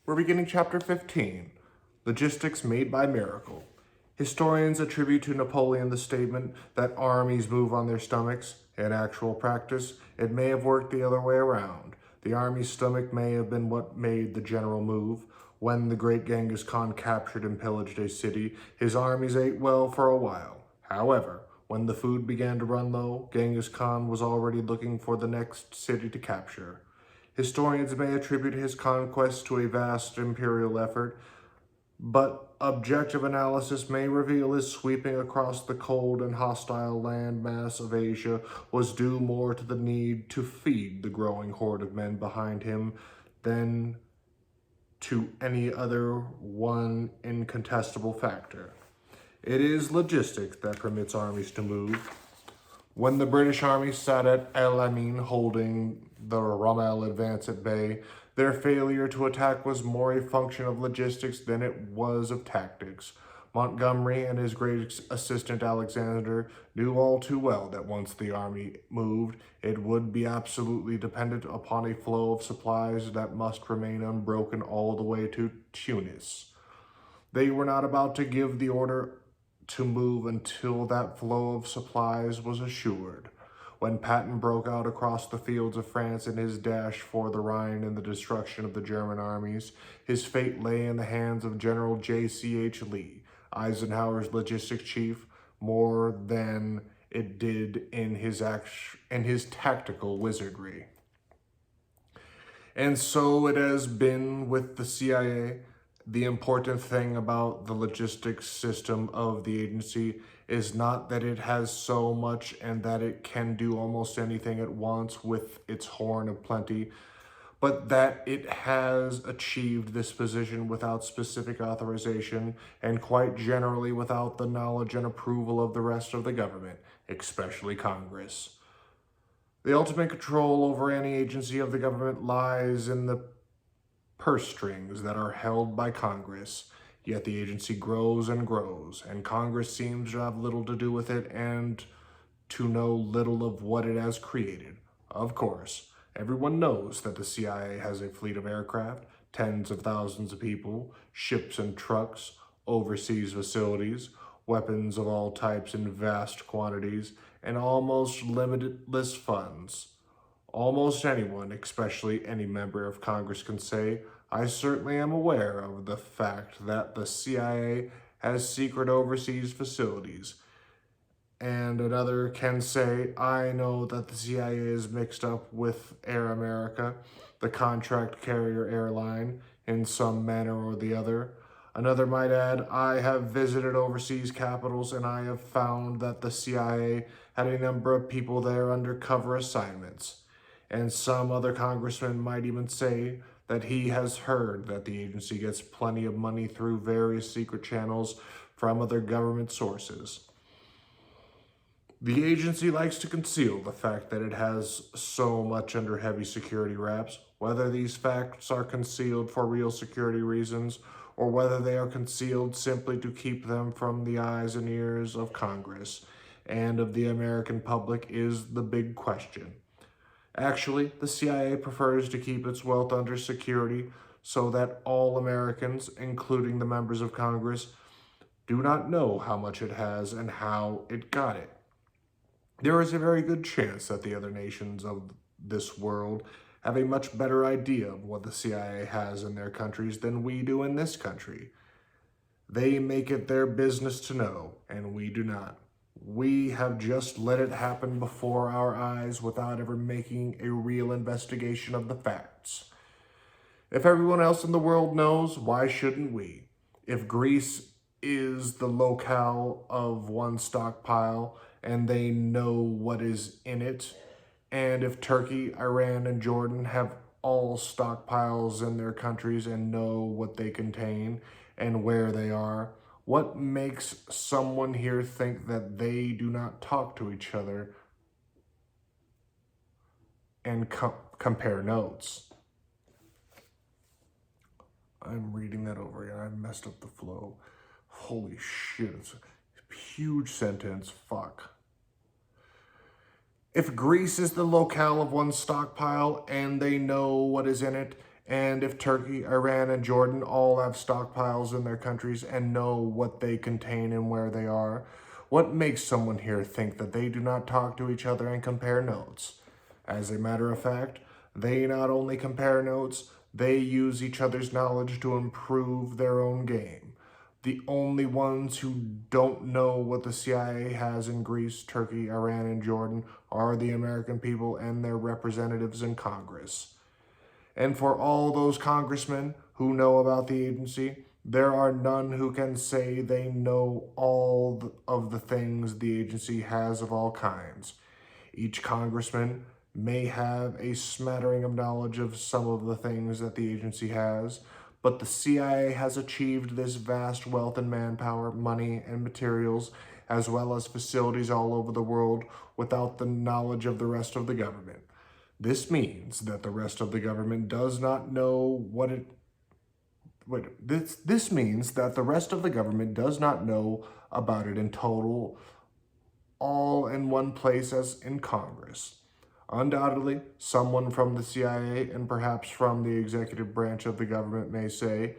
We're beginning chapter 15, Logistics Made by Miracle. Historians attribute to Napoleon the statement that armies move on their stomachs. In actual practice, it may have worked the other way around. The army's stomach may have been what made the general move. When the great Genghis Khan captured and pillaged a city, his armies ate well for a while. However, when the food began to run low, Genghis Khan was already looking for the next city to capture. Historians may attribute his conquest to a vast imperial effort, but objective analysis may reveal his sweeping across the cold and hostile landmass of Asia was due more to the need to feed the growing horde of men behind him than to any other one incontestable factor. It is logistics that permits armies to move. When the British Army sat at El Alamein holding the Rommel advance at bay, their failure to attack was more a function of logistics than it was of tactics. Montgomery and his great assistant Alexander knew all too well that once the army moved, it would be absolutely dependent upon a flow of supplies that must remain unbroken all the way to Tunis. They were not about to give the order to move until that flow of supplies was assured. When Patton broke out across the fields of France in his dash for the Rhine and the destruction of the German armies, his fate lay in the hands of General J.C.H. Lee, Eisenhower's logistics chief, more than it did in his tactical wizardry. And so it has been with the CIA. The important thing about the logistics system of the agency is not that it has so much and that it can do almost anything at once with its horn of plenty, but that it has achieved this position without specific authorization and quite generally without the knowledge and approval of the rest of the government, especially Congress. The ultimate control over any agency of the government lies in the purse strings that are held by Congress, yet the agency grows and grows, and Congress seems to have little to do with it and to know little of what it has created. Of course, everyone knows that the CIA has a fleet of aircraft, tens of thousands of people, ships and trucks, overseas facilities, weapons of all types in vast quantities, and almost limitless funds. Almost anyone, especially any member of Congress, can say, I certainly am aware of the fact that the CIA has secret overseas facilities. And another can say, I know that the CIA is mixed up with Air America, the contract carrier airline, in some manner or the other. Another might add, I have visited overseas capitals and I have found that the CIA had a number of people there under cover assignments. And some other congressman might even say that he has heard that the agency gets plenty of money through various secret channels from other government sources. The agency likes to conceal the fact that it has so much under heavy security wraps, whether these facts are concealed for real security reasons or whether they are concealed simply to keep them from the eyes and ears of Congress and of the American public is the big question. Actually, the CIA prefers to keep its wealth under security so that all Americans, including the members of Congress, do not know how much it has and how it got it. There is a very good chance that the other nations of this world have a much better idea of what the CIA has in their countries than we do in this country. They make it their business to know, and we do not. We have just let it happen before our eyes without ever making a real investigation of the facts. If everyone else in the world knows, why shouldn't we? If Greece is the locale of one stockpile and they know what is in it, and if Turkey, Iran, and Jordan have all stockpiles in their countries and know what they contain and where they are, what makes someone here think that they do not talk to each other and compare notes? I'm reading that over again. I messed up the flow. Holy shit, it's a huge sentence. Fuck. If Greece is the locale of one stockpile and they know what is in it, And if Turkey, Iran, and Jordan all have stockpiles in their countries and know what they contain and where they are, what makes someone here think that they do not talk to each other and compare notes? As a matter of fact, they not only compare notes, they use each other's knowledge to improve their own game. The only ones who don't know what the CIA has in Greece, Turkey, Iran, and Jordan are the American people and their representatives in Congress. And for all those congressmen who know about the agency, there are none who can say they know all of the things the agency has of all kinds. Each congressman may have a smattering of knowledge of some of the things that the agency has, but the CIA has achieved this vast wealth and manpower, money, and materials, as well as facilities all over the world without the knowledge of the rest of the government. This means that the rest of the government does not know what it... This means that the rest of the government does not know about it in total, all in one place as in Congress. Undoubtedly, someone from the CIA and perhaps from the executive branch of the government may say,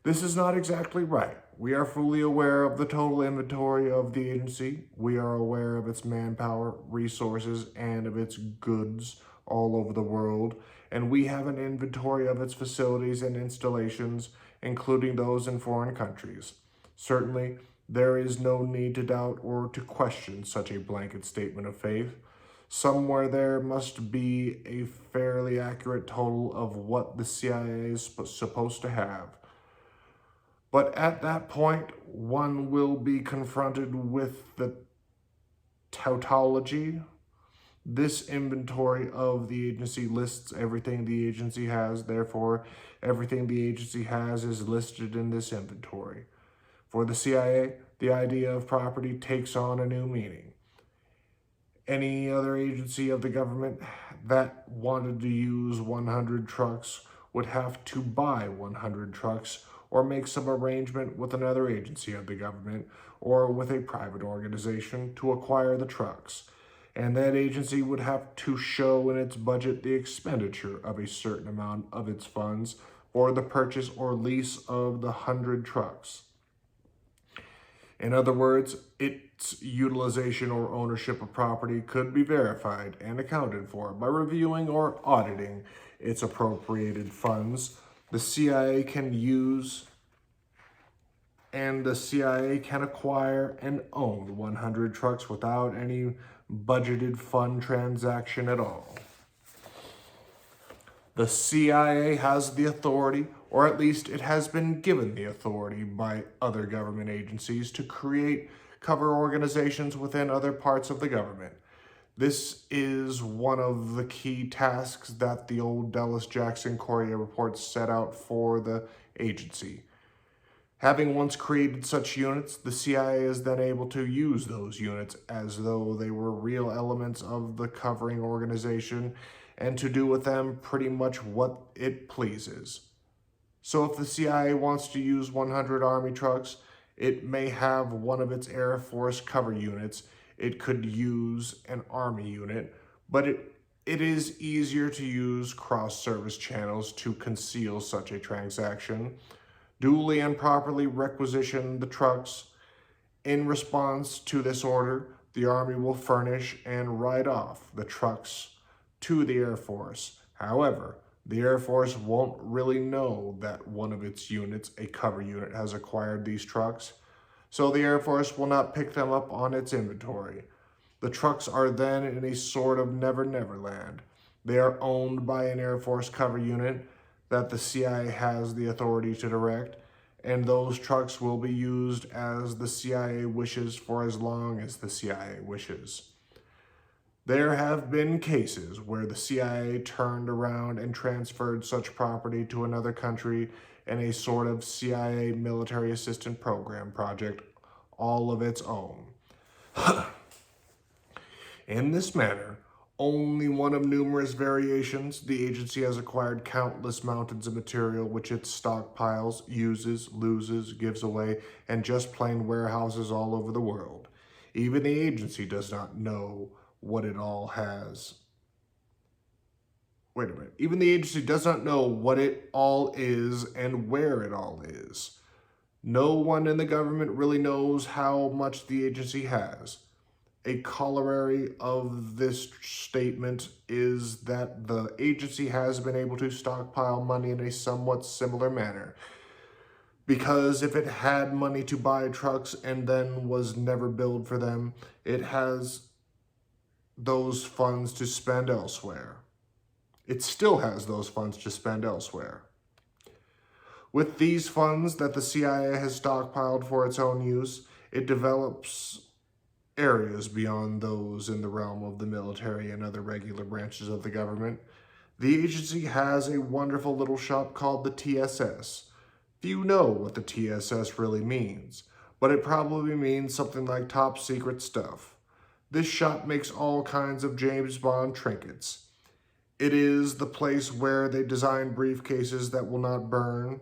"This is not exactly right. We are fully aware of the total inventory of the agency. We are aware of its manpower, resources, and of its goods all over the world, and we have an inventory of its facilities and installations, including those in foreign countries." Certainly, there is no need to doubt or to question such a blanket statement of faith. Somewhere there must be a fairly accurate total of what the CIA is supposed to have. But at that point, one will be confronted with the tautology. This inventory of the agency lists everything the agency has, therefore, everything the agency has is listed in this inventory. For the CIA, the idea of property takes on a new meaning. Any other agency of the government that wanted to use 100 trucks would have to buy 100 trucks or make some arrangement with another agency of the government or with a private organization to acquire the trucks. And that agency would have to show in its budget the expenditure of a certain amount of its funds for the purchase or lease of the 100 trucks. In other words, its utilization or ownership of property could be verified and accounted for by reviewing or auditing its appropriated funds. The CIA can use and the CIA can acquire and own 100 trucks without any budgeted fund transaction at all. The CIA has the authority, or at least it has been given the authority by other government agencies to create cover organizations within other parts of the government. This is one of the key tasks that the old Dulles Jackson Correa report set out for the agency. Having once created such units, the CIA is then able to use those units as though they were real elements of the covering organization and to do with them pretty much what it pleases. So if the CIA wants to use 100 Army trucks, it may have one of its Air Force cover units. It could use an Army unit, but it is easier to use cross-service channels to conceal such a transaction. Duly and properly requisition the trucks. In response to this order, the Army will furnish and write off the trucks to the Air Force. However, the Air Force won't really know that one of its units, a cover unit, has acquired these trucks, so the Air Force will not pick them up on its inventory. The trucks are then in a sort of never-never land. They are owned by an Air Force cover unit that the CIA has the authority to direct, and those trucks will be used as the CIA wishes for as long as the CIA wishes. There have been cases where the CIA turned around and transferred such property to another country in a sort of CIA military assistance program project, all of its own. In this manner, only one of numerous variations, the agency has acquired countless mountains of material which it stockpiles, uses, loses, gives away, and just plain warehouses all over the world. Even the agency does not know what it all has. wait a minute, even the agency does not know what it all is and where it all is. No one in the government really knows how much the agency has. A corollary of this statement is that the agency has been able to stockpile money in a somewhat similar manner. Because if it had money to buy trucks and then was never billed for them, it has those funds to spend elsewhere. It still has those funds to spend elsewhere. With these funds that the CIA has stockpiled for its own use, it develops areas beyond those in the realm of the military and other regular branches of the government. The agency has a wonderful little shop called the TSS. Few know what the TSS really means, but it probably means something like top secret stuff. This shop makes all kinds of James Bond trinkets. It is the place where they design briefcases that will not burn,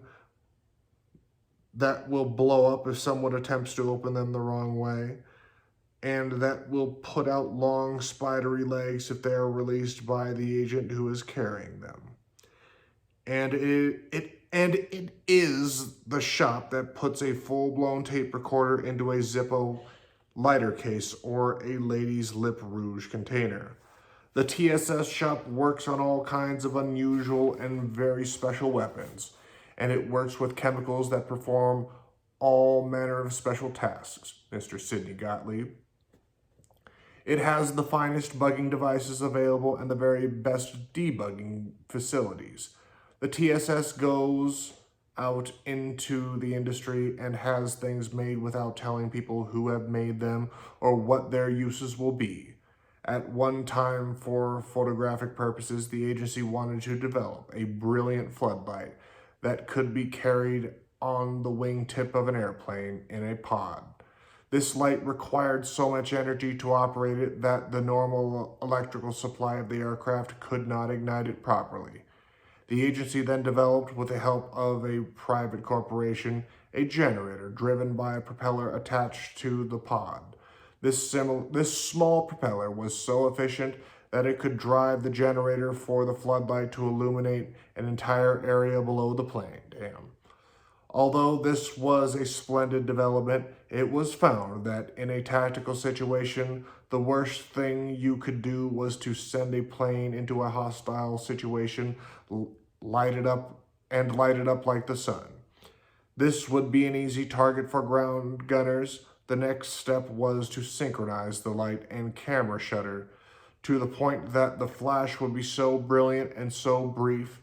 that will blow up if someone attempts to open them the wrong way, and that will put out long spidery legs if they are released by the agent who is carrying them. And it is the shop that puts a full-blown tape recorder into a Zippo lighter case or a lady's lip rouge container. The TSS shop works on all kinds of unusual and very special weapons, and it works with chemicals that perform all manner of special tasks, Mr. Sidney Gottlieb. It has the finest bugging devices available and the very best debugging facilities. The TSS goes out into the industry and has things made without telling people who have made them or what their uses will be. At one time, for photographic purposes, the agency wanted to develop a brilliant floodlight that could be carried on the wingtip of an airplane in a pod. This light required so much energy to operate it that the normal electrical supply of the aircraft could not ignite it properly. The agency then developed, with the help of a private corporation, a generator driven by a propeller attached to the pod. This small propeller was so efficient that it could drive the generator for the floodlight to illuminate an entire area below the plane. Damn. Although this was a splendid development, it was found that in a tactical situation, the worst thing you could do was to send a plane into a hostile situation, light it up like the sun. This would be an easy target for ground gunners. The next step was to synchronize the light and camera shutter to the point that the flash would be so brilliant and so brief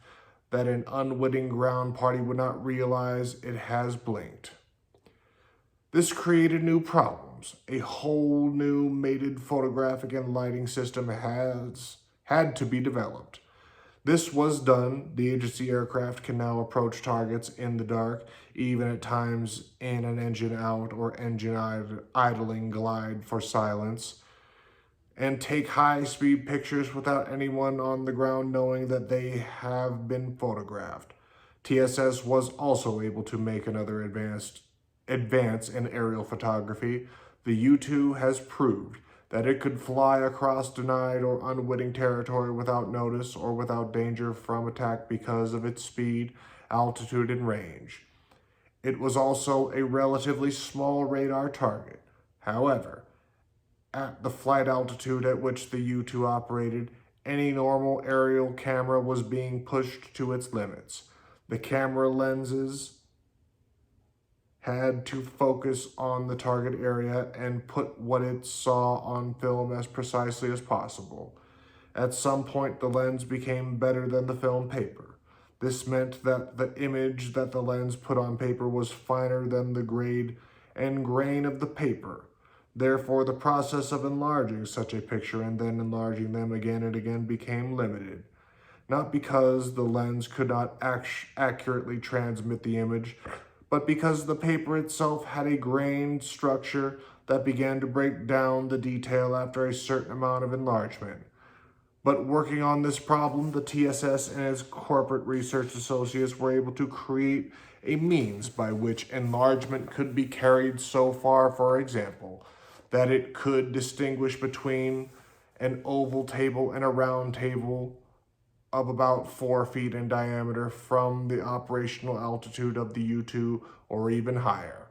that an unwitting ground party would not realize it has blinked. This created new problems. A whole new mated photographic and lighting system had to be developed. This was done. The agency aircraft can now approach targets in the dark, even at times in an engine out or engine idling glide for silence, and take high-speed pictures without anyone on the ground knowing that they have been photographed. TSS was also able to make another advance in aerial photography. The U-2 has proved that it could fly across denied or unwitting territory without notice or without danger from attack because of its speed, altitude, and range. It was also a relatively small radar target. However, at the flight altitude at which the U-2 operated, any normal aerial camera was being pushed to its limits. The camera lenses had to focus on the target area and put what it saw on film as precisely as possible. At some point, the lens became better than the film paper. This meant that the image that the lens put on paper was finer than the grade and grain of the paper. Therefore, the process of enlarging such a picture and then enlarging them again and again became limited. Not because the lens could not accurately transmit the image, but because the paper itself had a grained structure that began to break down the detail after a certain amount of enlargement. But working on this problem, the TSS and its corporate research associates were able to create a means by which enlargement could be carried so far, for example, that it could distinguish between an oval table and a round table of about 4 feet in diameter from the operational altitude of the U-2 or even higher.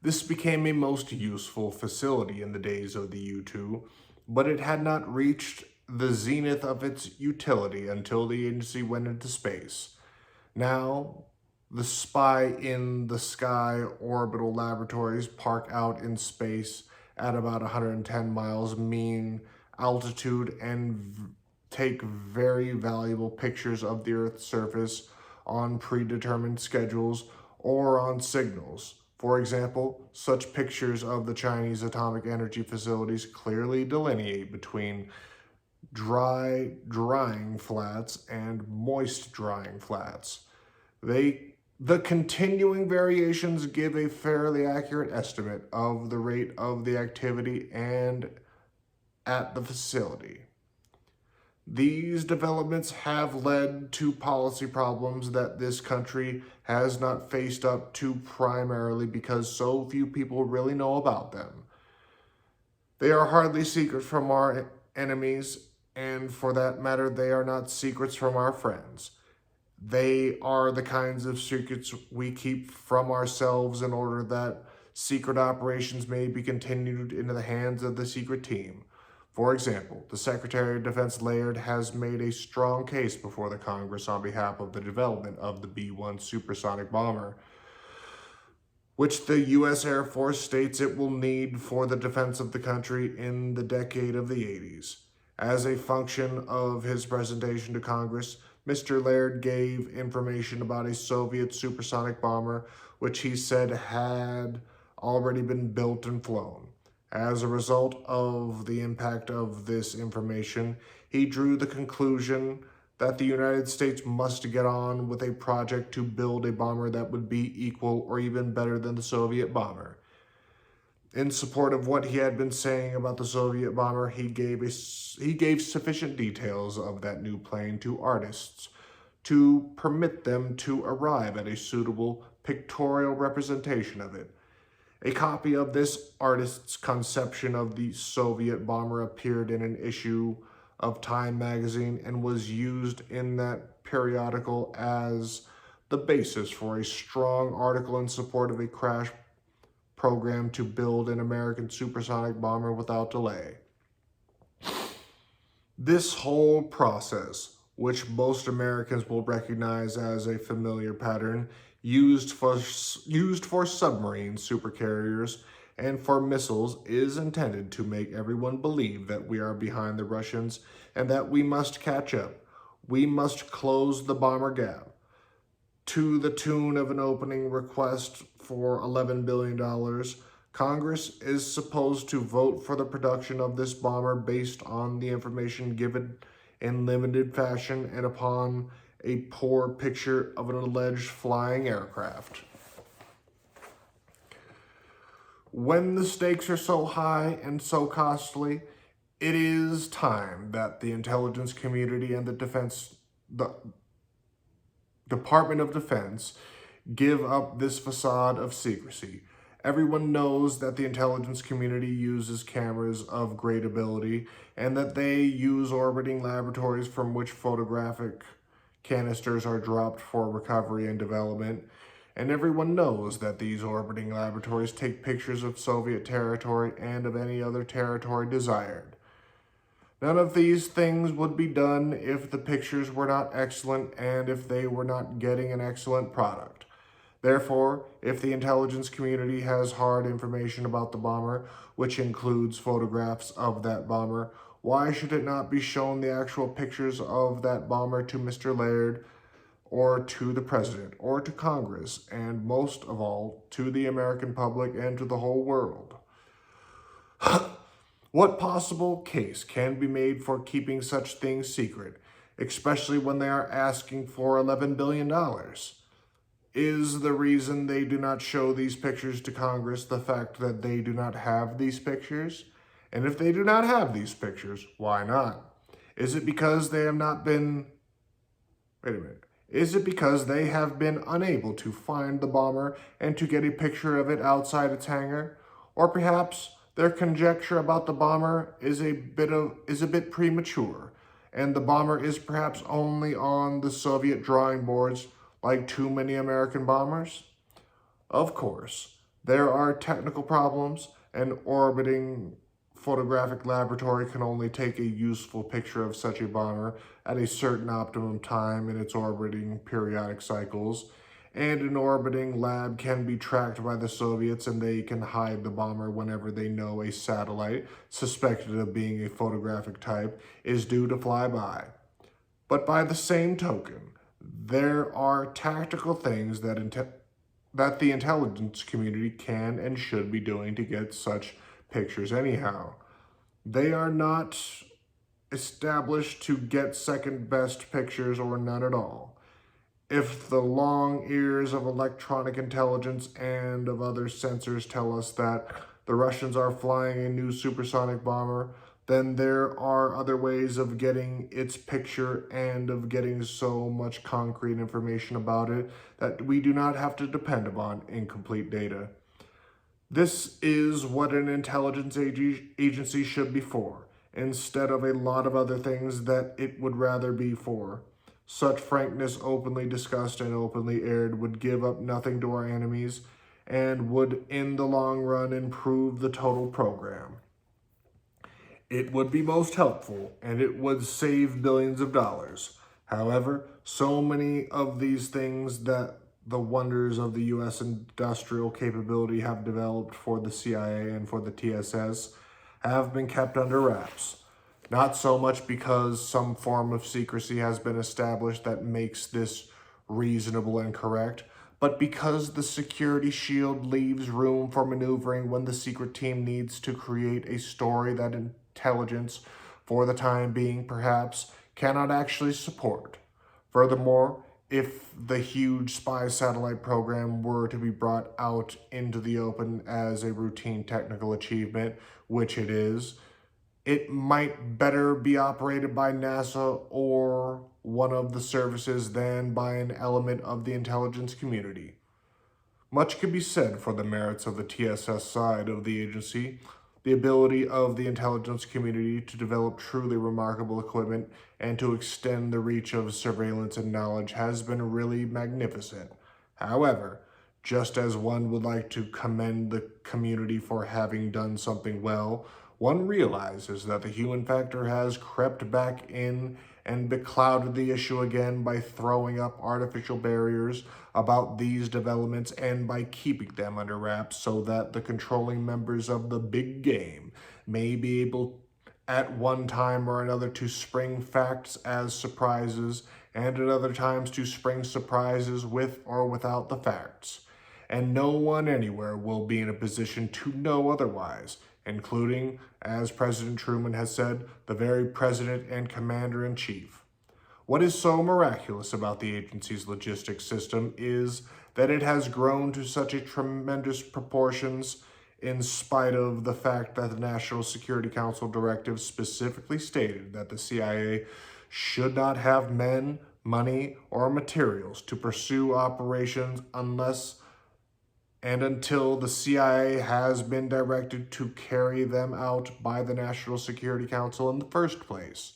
This became a most useful facility in the days of the U-2, but it had not reached the zenith of its utility until the agency went into space. Now, the spy in the sky orbital laboratories park out in space at about 110 miles mean altitude and take very valuable pictures of the Earth's surface on predetermined schedules or on signals. For example, such pictures of the Chinese atomic energy facilities clearly delineate between drying flats and moist drying flats. The continuing variations give a fairly accurate estimate of the rate of the activity and at the facility. These developments have led to policy problems that this country has not faced up to, primarily because so few people really know about them. They are hardly secret from our enemies, and for that matter, they are not secrets from our friends. They are the kinds of secrets we keep from ourselves in order that secret operations may be continued into the hands of the secret team. For example, the Secretary of Defense Laird has made a strong case before the Congress on behalf of the development of the B-1 supersonic bomber, which the U.S. Air Force states it will need for the defense of the country in the decade of the 80s. As a function of his presentation to Congress, Mr. Laird gave information about a Soviet supersonic bomber, which he said had already been built and flown. As a result of the impact of this information, he drew the conclusion that the United States must get on with a project to build a bomber that would be equal or even better than the Soviet bomber. In support of what he had been saying about the Soviet bomber, he gave sufficient details of that new plane to artists to permit them to arrive at a suitable pictorial representation of it. A copy of this artist's conception of the Soviet bomber appeared in an issue of Time magazine and was used in that periodical as the basis for a strong article in support of a crash program to build an American supersonic bomber without delay. This whole process, which most Americans will recognize as a familiar pattern, used for submarine supercarriers and for missiles, is intended to make everyone believe that we are behind the Russians and that we must catch up. We must close the bomber gap. To the tune of an opening request for $11 billion, Congress is supposed to vote for the production of this bomber based on the information given in limited fashion and upon a poor picture of an alleged flying aircraft. When the stakes are so high and so costly, it is time that the intelligence community and the Department of Defense give up this facade of secrecy. Everyone knows that the intelligence community uses cameras of great ability and that they use orbiting laboratories from which photographic canisters are dropped for recovery and development. And everyone knows that these orbiting laboratories take pictures of Soviet territory and of any other territory desired. None of these things would be done if the pictures were not excellent and if they were not getting an excellent product. Therefore, if the intelligence community has hard information about the bomber, which includes photographs of that bomber, why should it not be shown the actual pictures of that bomber to Mr. Laird, or to the President, or to Congress, and most of all, to the American public and to the whole world? What possible case can be made for keeping such things secret, especially when they are asking for $11 billion? Is the reason they do not show these pictures to Congress the fact that they do not have these pictures? And if they do not have these pictures, why not? Is it because they have not been... Wait a minute. Is it because they have been unable to find the bomber and to get a picture of it outside its hangar? Or perhaps their conjecture about the bomber is a bit premature, and the bomber is perhaps only on the Soviet drawing boards like too many American bombers? Of course, there are technical problems. An orbiting photographic laboratory can only take a useful picture of such a bomber at a certain optimum time in its orbiting periodic cycles, and an orbiting lab can be tracked by the Soviets, and they can hide the bomber whenever they know a satellite, suspected of being a photographic type, is due to fly by. But by the same token, there are tactical things that the intelligence community can and should be doing to get such pictures anyhow. They are not established to get second best pictures or none at all. If the long ears of electronic intelligence and of other sensors tell us that the Russians are flying a new supersonic bomber, then there are other ways of getting its picture and of getting so much concrete information about it that we do not have to depend upon incomplete data. This is what an intelligence agency should be for, instead of a lot of other things that it would rather be for. Such frankness, openly discussed and openly aired, would give up nothing to our enemies and would, in the long run, improve the total program. It would be most helpful, and it would save billions of dollars. However, so many of these things that the wonders of the U.S. industrial capability have developed for the CIA and for the TSS have been kept under wraps. Not so much because some form of secrecy has been established that makes this reasonable and correct, but because the security shield leaves room for maneuvering when the secret team needs to create a story that intelligence, for the time being perhaps, cannot actually support. Furthermore, if the huge spy satellite program were to be brought out into the open as a routine technical achievement, which it is, it might better be operated by NASA or one of the services than by an element of the intelligence community. Much can be said for the merits of the TSS side of the agency. The ability of the intelligence community to develop truly remarkable equipment and to extend the reach of surveillance and knowledge has been really magnificent. However, just as one would like to commend the community for having done something well, one realizes that the human factor has crept back in and beclouded the issue again by throwing up artificial barriers about these developments and by keeping them under wraps so that the controlling members of the big game may be able at one time or another to spring facts as surprises and at other times to spring surprises with or without the facts. And no one anywhere will be in a position to know otherwise, including, as President Truman has said, the very President and Commander-in-Chief. What is so miraculous about the agency's logistics system is that it has grown to such a tremendous proportions in spite of the fact that the National Security Council directive specifically stated that the CIA should not have men, money, or materials to pursue operations unless and until the CIA has been directed to carry them out by the National Security Council in the first place.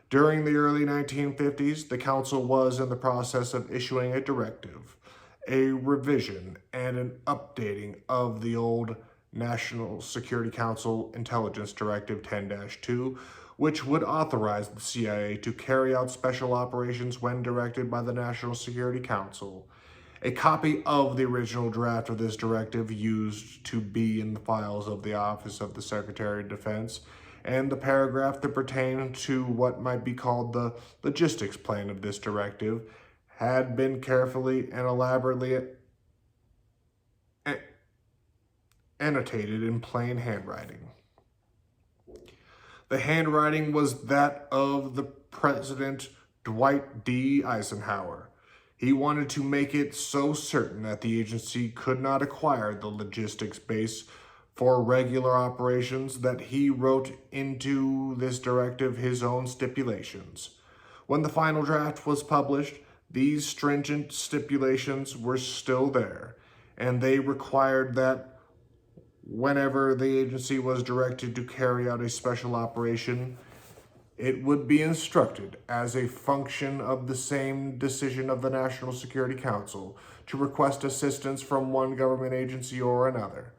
During the early 1950s, the Council was in the process of issuing a directive, a revision, and an updating of the old National Security Council Intelligence Directive 10-2, which would authorize the CIA to carry out special operations when directed by the National Security Council. A copy of the original draft of this directive used to be in the files of the Office of the Secretary of Defense, and the paragraph that pertained to what might be called the logistics plan of this directive had been carefully and elaborately annotated in plain handwriting. The handwriting was that of the President Dwight D. Eisenhower. He wanted to make it so certain that the agency could not acquire the logistics base for regular operations that he wrote into this directive his own stipulations. When the final draft was published, these stringent stipulations were still there, and they required that whenever the agency was directed to carry out a special operation, It would be instructed, as a function of the same decision of the National Security Council, to request assistance from one government agency or another,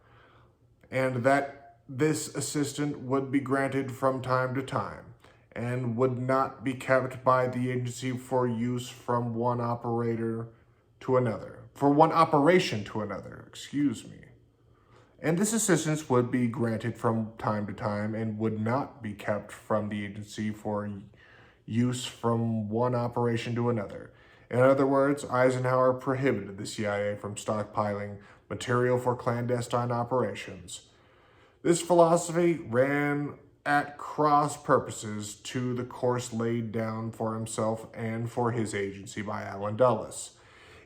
and that this assistance would be granted from time to time, and would not be kept by the agency for use from one operator to another, for one operation to another, excuse me. And this assistance would be granted from time to time and would not be kept from the agency for use from one operation to another. In other words, Eisenhower prohibited the CIA from stockpiling material for clandestine operations. This philosophy ran at cross purposes to the course laid down for himself and for his agency by Allen Dulles.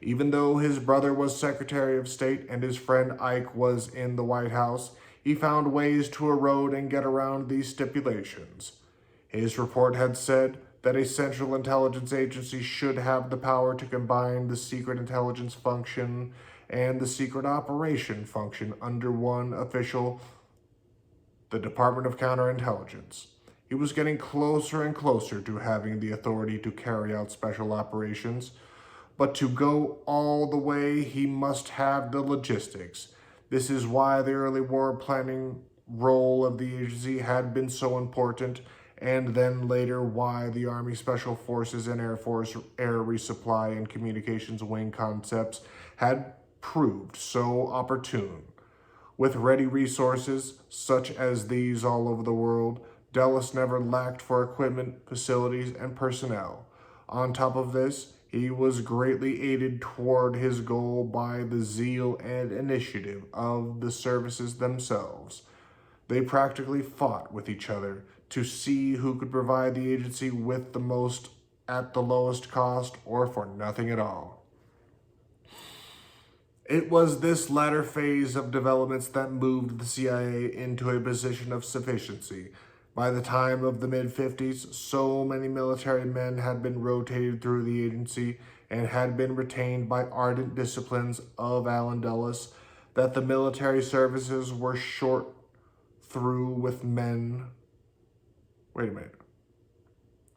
Even though his brother was Secretary of State and his friend Ike was in the White House, he found ways to erode and get around these stipulations. His report had said that a central intelligence agency should have the power to combine the secret intelligence function and the secret operation function under one official, the Department of Counterintelligence. He was getting closer and closer to having the authority to carry out special operations, but to go all the way, he must have the logistics. This is why the early war planning role of the agency had been so important, and then later why the Army Special Forces and Air Force Air Resupply and Communications Wing concepts had proved so opportune. With ready resources, such as these all over the world, Dulles never lacked for equipment, facilities, and personnel. On top of this, he was greatly aided toward his goal by the zeal and initiative of the services themselves. They practically fought with each other to see who could provide the agency with the most at the lowest cost or for nothing at all. It was this latter phase of developments that moved the CIA into a position of sufficiency. By the time of the mid-50s, so many military men had been rotated through the agency and had been retained by ardent disciplines of Allen Dulles that the military services were short through with men. Wait a minute.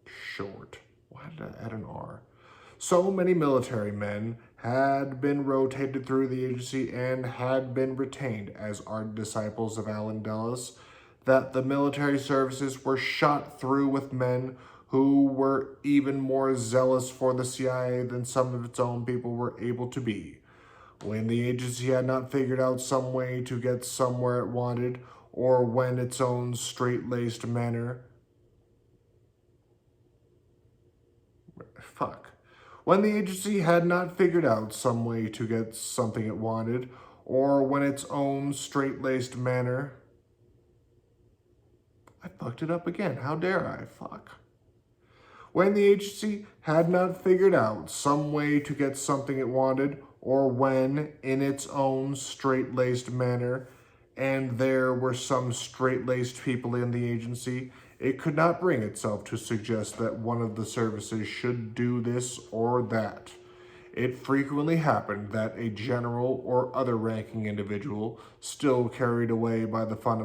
Short. Why did I add an R? So many military men had been rotated through the agency and had been retained as ardent disciples of Allen Dulles that the military services were shot through with men who were even more zealous for the CIA than some of its own people were able to be. When the agency had not figured out some way to get somewhere it wanted, or when its own straight-laced manner... When the agency had not figured out some way to get something it wanted, or when its own straight-laced manner... I fucked it up again. How dare I? When the agency had not figured out some way to get something it wanted, or when, in its own straight-laced manner, and there were some straight-laced people in the agency, it could not bring itself to suggest that one of the services should do this or that. It frequently happened that a general or other ranking individual, still carried away by the fun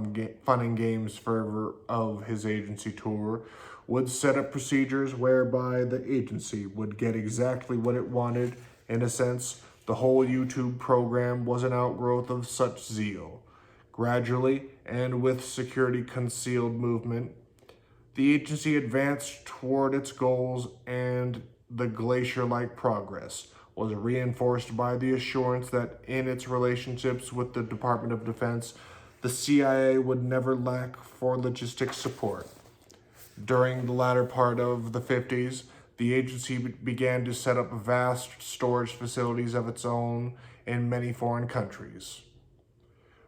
and games fervor of his agency tour, would set up procedures whereby the agency would get exactly what it wanted. In a sense, the whole YouTube program was an outgrowth of such zeal. Gradually, and with security concealed movement, the agency advanced toward its goals, and the glacier-like progress was reinforced by the assurance that in its relationships with the Department of Defense, the CIA would never lack for logistic support. During the latter part of the 50s, the agency began to set up vast storage facilities of its own in many foreign countries.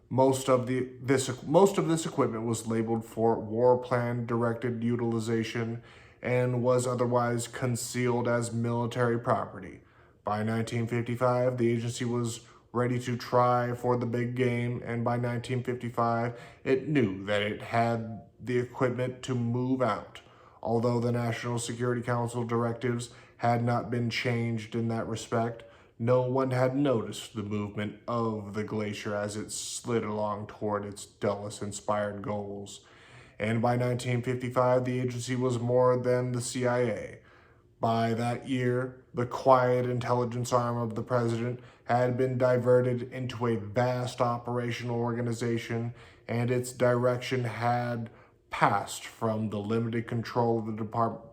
Most of this equipment was labeled for war plan directed utilization and was otherwise concealed as military property. By 1955, the agency was ready to try for the big game, and by 1955, it knew that it had the equipment to move out. Although the National Security Council directives had not been changed in that respect, no one had noticed the movement of the glacier as it slid along toward its Dulles-inspired goals. and by 1955, the agency was more than the CIA. By that year, the quiet intelligence arm of the president had been diverted into a vast operational organization, and its direction had passed from the limited control of the department.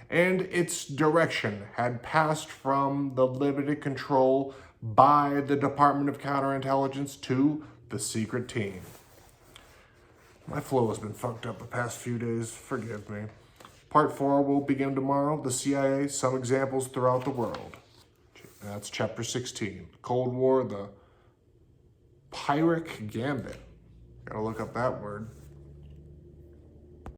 And its direction had passed from the limited control by the Department of Counterintelligence to the secret team. My flow has been fucked up the past few days, forgive me. Part 4 will begin tomorrow, the CIA, some examples throughout the world. That's chapter 16, Cold War, the Pyrrhic Gambit. Gotta look up that word.